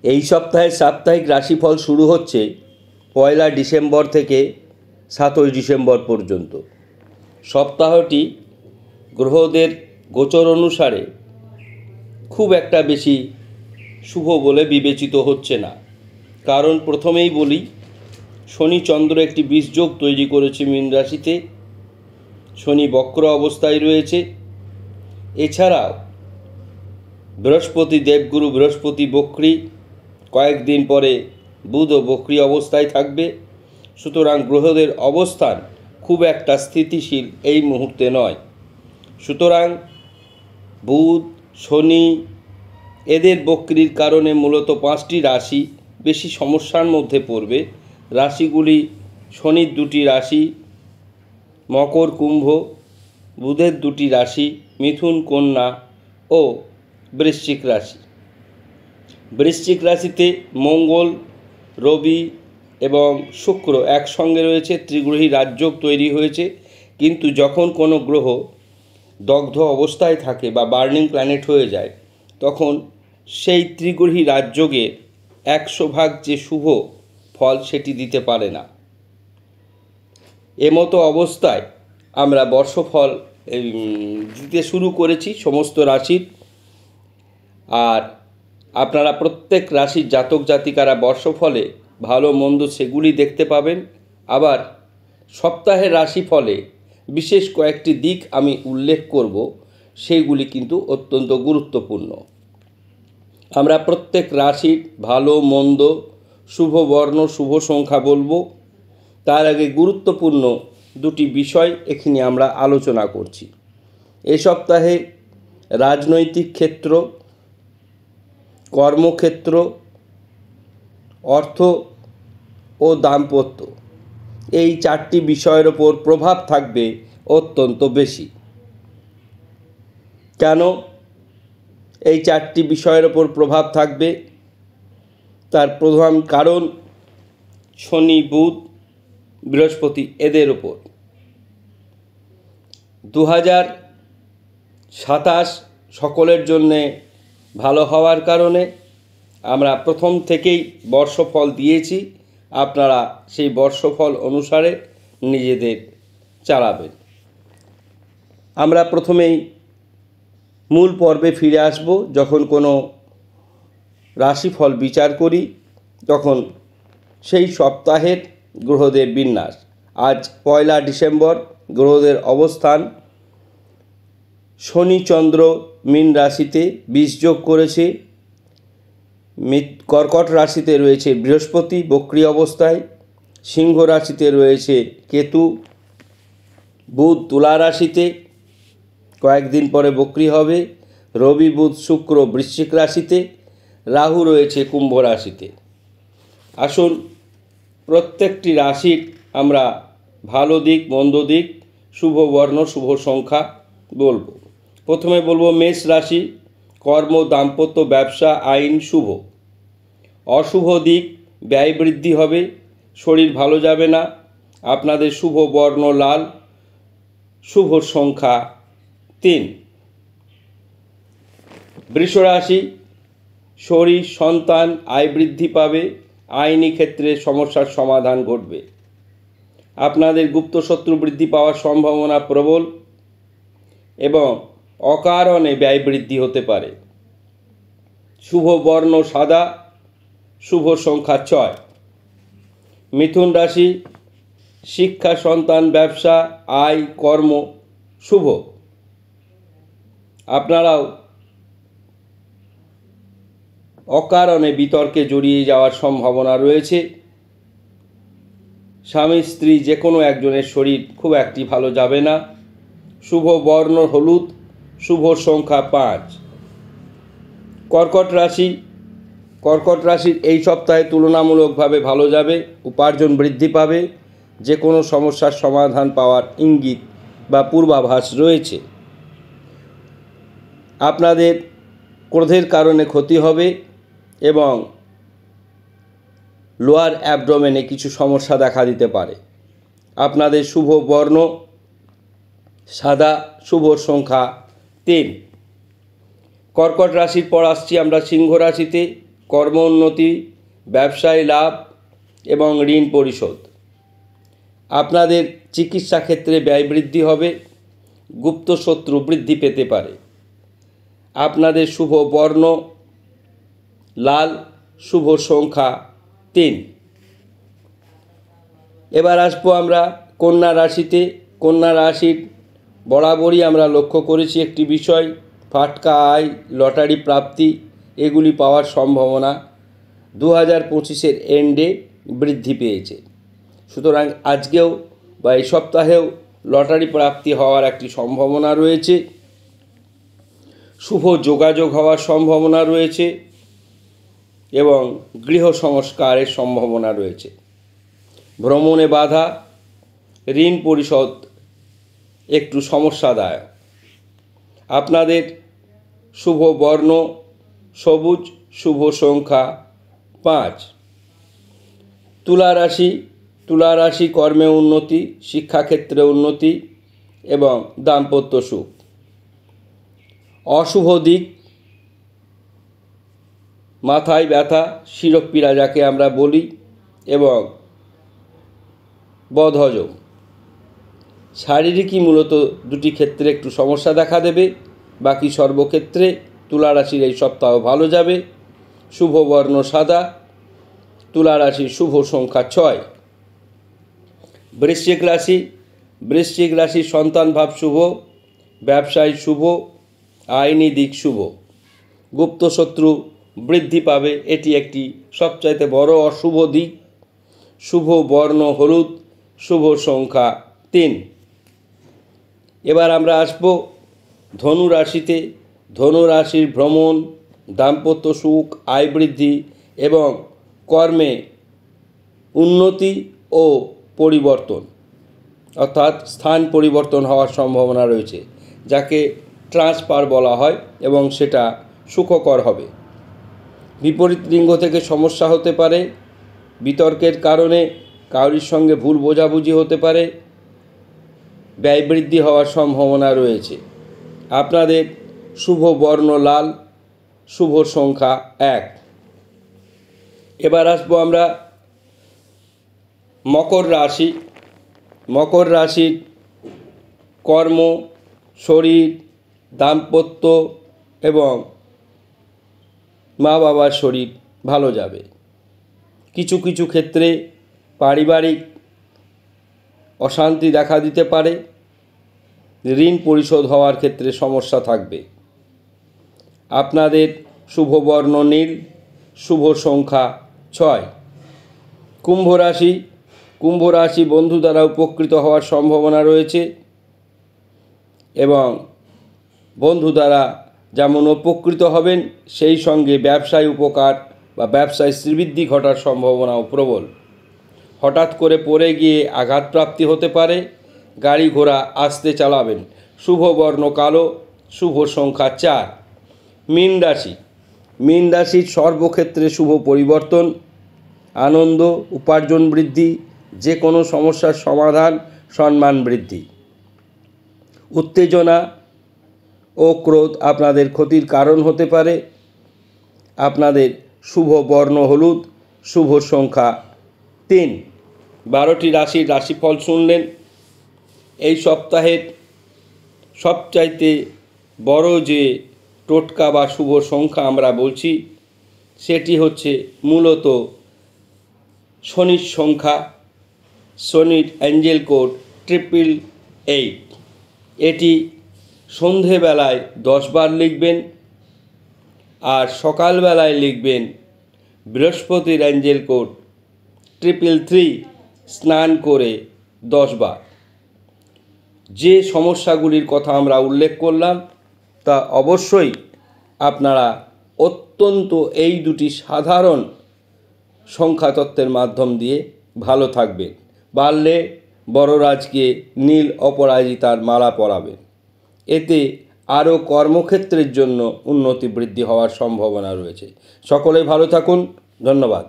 এই সপ্তাহের সাপ্তাহিক রাশিফল শুরু হচ্ছে 1 ডিসেম্বর থেকে 7 ডিসেম্বর পর্যন্ত। সপ্তাহটি গ্রহদের গোচর অনুসারে খুব একটা বেশি শুভ বলে বিবেচিত হচ্ছে না। কারণ প্রথমেই বলি, শনি চন্দ্র একটি বিষযোগ তৈরি করেছে মীন রাশিতে। শনি বক্র অবস্থায় রয়েছে। এছাড়াও বৃহস্পতি, দেবগুরু বৃহস্পতি বক্রী, কয়েকদিন পরে বুধও বক্রী অবস্থায় থাকবে। সুতরাং গ্রহদের অবস্থান খুব একটা স্থিতিশীল এই মুহূর্তে নয়। সুতরাং বুধ, শনি এদের বক্রীর কারণে মূলত 5টি রাশি বেশি সমস্যার মধ্যে পড়বে। রাশিগুলি শনির 2টি রাশি মকর, কুম্ভ, বুধের 2টি রাশি মিথুন, কন্যা ও বৃশ্চিক রাশি। বৃশ্চিক রাশিতে মঙ্গল, রবি এবং শুক্র একসঙ্গে রয়েছে, ত্রিগ্রহী রাজযোগ তৈরি হয়েছে। কিন্তু যখন কোনো গ্রহ দগ্ধ অবস্থায় থাকে বা বার্নিং প্ল্যানেট হয়ে যায়, তখন সেই ত্রিগ্রহী রাজযোগের 100 যে শুভ ফল সেটি দিতে পারে না। এমতো অবস্থায় আমরা বর্ষফল দিতে শুরু করেছি সমস্ত রাশির। আর আপনারা প্রত্যেক রাশির জাতক জাতিকারা বর্ষফলে ভালো মন্দ সেগুলি দেখতে পাবেন। আবার সপ্তাহের রাশিফলে বিশেষ কয়েকটি দিক আমি উল্লেখ করব, সেগুলি কিন্তু অত্যন্ত গুরুত্বপূর্ণ। আমরা প্রত্যেক রাশির ভালো মন্দ, শুভ বর্ণ, শুভ সংখ্যা বলবো। তার আগে গুরুত্বপূর্ণ 2টি বিষয় এখানে আমরা আলোচনা করছি। এ সপ্তাহে রাজনৈতিক ক্ষেত্র, কর্মক্ষেত্র, অর্থ ও দাম্পত্য, এই 4টি বিষয়ের ওপর প্রভাব থাকবে অত্যন্ত বেশি। কেন এই 4টি বিষয়ের ওপর প্রভাব থাকবে? তার প্রধান কারণ শনি, বুধ, বৃহস্পতি এদের ওপর। 2027 সকলের জন্যে ভালো হওয়ার কারণে আমরা প্রথম থেকেই বর্ষফল দিয়েছি। আপনারা সেই বর্ষফল অনুসারে নিজেদের চালাবেন। আমরা প্রথমেই মূল পর্বে ফিরে আসব। যখন কোনো রাশিফল বিচার করি তখন সেই সপ্তাহের গ্রহদের বিন্যাস। আজ 1 ডিসেম্বর, গ্রহদের অবস্থান শনি চন্দ্র মীন রাশিতে বিষযোগ করেছে। কর্কট রাশিতে রয়েছে বৃহস্পতি বক্রী অবস্থায়, সিংহ রাশিতে রয়েছে কেতু, বুধ তুলা রাশিতে কয়েকদিন পরে বক্রী হবে, রবি বুধ শুক্র বৃশ্চিক রাশিতে, রাহু রয়েছে কুম্ভ রাশিতে। আসুন প্রত্যেকটি রাশির আমরা ভালো দিক, মন্দ দিক, শুভ বর্ণ, শুভ সংখ্যা বলবো। প্রথমে বলবো মেষ রাশি। কর্ম, দাম্পত্য, ব্যবসা, আইন শুভ। অশুভ দিক, ব্যয় বৃদ্ধি হবে, শরীর ভালো যাবে না। আপনাদের শুভ বর্ণ লাল, শুভ সংখ্যা 3। বৃষ রাশি। শরীর, সন্তান, আয় বৃদ্ধি পাবে, আইনি ক্ষেত্রে সমস্যার সমাধান ঘটবে। আপনাদের গুপ্ত শত্রু বৃদ্ধি পাওয়ার সম্ভাবনা প্রবল এবং অকারণে ব্যয় বৃদ্ধি হতে পারে। শুভ বর্ণ সাদা, শুভ সংখ্যা 6। মিথুন রাশি। শিক্ষা, সন্তান, ব্যবসা, আয়, কর্ম শুভ। আপনারাও অকারণে বিতর্কে জড়িয়ে যাওয়ার সম্ভাবনা রয়েছে। স্বামী স্ত্রী যে কোনো একজনের শরীর খুব একটি ভালো যাবে না। শুভ বর্ণ হলুদ, শুভ সংখ্যা 5। কর্কট রাশি। কর্কট রাশির এই সপ্তাহে তুলনামূলকভাবে ভালো যাবে, উপার্জন বৃদ্ধি পাবে, যে কোনো সমস্যার সমাধান পাওয়ার ইঙ্গিত বা পূর্বাভাস রয়েছে। আপনাদের ক্রোধের কারণে ক্ষতি হবে এবং লোয়ার অ্যাবডোমেনে কিছু সমস্যা দেখা দিতে পারে। আপনাদের শুভ বর্ণ সাদা, শুভ সংখ্যা 3। কর্কট রাশির পর আসছি আমরা সিংহ রাশিতে। কর্মোন্নতি, ব্যবসায় লাভ এবং ঋণ পরিশোধ। আপনাদের চিকিৎসা ক্ষেত্রে ব্যয় বৃদ্ধি হবে, গুপ্ত শত্রু বৃদ্ধি পেতে পারে। আপনাদের শুভ বর্ণ লাল, শুভ সংখ্যা 3। এবার আসবো আমরা কন্যা রাশিতে। কন্যা রাশির বরাবরই আমরা লক্ষ্য করেছি একটি বিষয়, ফাটকা আয়, লটারি প্রাপ্তি এগুলি পাওয়ার সম্ভাবনা 2025-এর এন্ডে বৃদ্ধি পেয়েছে। সুতরাং আজকেও বা এই সপ্তাহেও লটারি প্রাপ্তি হওয়ার একটি সম্ভাবনা রয়েছে। শুভ যোগাযোগ হওয়ার সম্ভাবনা রয়েছে এবং গৃহ সংস্কারের সম্ভাবনা রয়েছে। ভ্রমণে বাধা, ঋণ পরিশোধ একটু সমস্যাদায়ক। আপনাদের শুভ বর্ণ সবুজ, শুভ সংখ্যা 5। তুলা রাশি কর্মে উন্নতি, শিক্ষাক্ষেত্রে উন্নতি এবং দাম্পত্য সুখ। অশুভ দিক মাথায় ব্যথা, শিরোপীড়া যাকে আমরা বলি, এবং বদহজম। শারীরিকই মূলত দুটি ক্ষেত্রে একটু সমস্যা দেখা দেবে, বাকি সর্বক্ষেত্রে তুলা রাশির এই সপ্তাহ ভালো যাবে। শুভ বর্ণ সাদা, তুলা রাশির শুভ সংখ্যা 6। বৃশ্চিক রাশির সন্তান ভাব শুভ, ব্যবসায় শুভ, আইনি দিক শুভ। গুপ্ত শত্রু বৃদ্ধি পাবে, এটি একটি সবচাইতে বড় অশুভ দিক। শুভ বর্ণ হলুদ, শুভ সংখ্যা 3। এবার আমরা আসব ধনু রাশিতে। ধনু রাশির ভ্রমণ, দাম্পত্য সুখ, আয় বৃদ্ধি এবং কর্মে উন্নতি ও পরিবর্তন, অর্থাৎ স্থান পরিবর্তন হওয়ার সম্ভাবনা রয়েছে, যাকে ট্রান্সফার বলা হয়, এবং সেটা সুখকর হবে। বিপরীত লিঙ্গ থেকে সমস্যা হতে পারে, বিতর্কের কারণে কারোর সঙ্গে ভুল বোঝাবুঝি হতে পারে, ব্যয় বৃদ্ধি হওয়ার সম্ভাবনা রয়েছে। আপনাদের শুভ বর্ণ লাল, শুভ সংখ্যা 1। এবার আসবো আমরা মকর রাশির কর্ম, শরীর, দাম্পত্য এবং মা বাবার শরীর ভালো যাবে। কিছু কিছু ক্ষেত্রে পারিবারিক অশান্তি দেখা দিতে পারে, ঋণ পরিশোধ হওয়ার ক্ষেত্রে সমস্যা থাকবে। আপনাদের শুভ বর্ণ নীল, শুভ সংখ্যা 6। কুম্ভ রাশি বন্ধু দ্বারা উপকৃত হওয়ার সম্ভাবনা রয়েছে, এবং বন্ধু দ্বারা যেমন উপকৃত হবেন, সেই সঙ্গে ব্যবসায় উপকার বা ব্যবসায় শ্রীবৃদ্ধি ঘটার সম্ভাবনাও প্রবল। হঠাৎ করে পড়ে গিয়ে আঘাতপ্রাপ্তি হতে পারে, গাড়ি ঘোড়া আস্তে চালাবেন। শুভ বর্ণ কালো, শুভ সংখ্যা 4। মীন রাশির সর্বক্ষেত্রে শুভ পরিবর্তন, আনন্দ, উপার্জন বৃদ্ধি, যে কোনো সমস্যার সমাধান, সম্মান বৃদ্ধি। উত্তেজনা ও ক্রোধ আপনাদের ক্ষতির কারণ হতে পারে। আপনাদের শুভ বর্ণ হলুদ, শুভ সংখ্যা 3। 12টি রাশির রাশিফল শুনলেন। এই সপ্তাহের সবচাইতে বড় যে টোটকা বা শুভ সংখ্যা আমরা বলছি, সেটি হচ্ছে মূলত শনির সংখ্যা, শনির অ্যাঞ্জেল কোড 888। এটি সন্ধেবেলায় 10 বার লিখবেন, আর সকালবেলায় লিখবেন বৃহস্পতির অ্যাঞ্জেল কোড 333 স্নান করে 10 বার। যে সমস্যাগুলির কথা আমরা উল্লেখ করলাম তা অবশ্যই আপনারা অত্যন্ত এই দুটি সাধারণ সংখ্যাতত্ত্বের মাধ্যম দিয়ে ভালো থাকবেন। পারলে বড়রাজকে নীল অপরাজিতার মালা পরাবেন। এতে আরও কর্মক্ষেত্রের জন্য উন্নতি বৃদ্ধি হওয়ার সম্ভাবনা রয়েছে। সকলে ভালো থাকুন। ধন্যবাদ।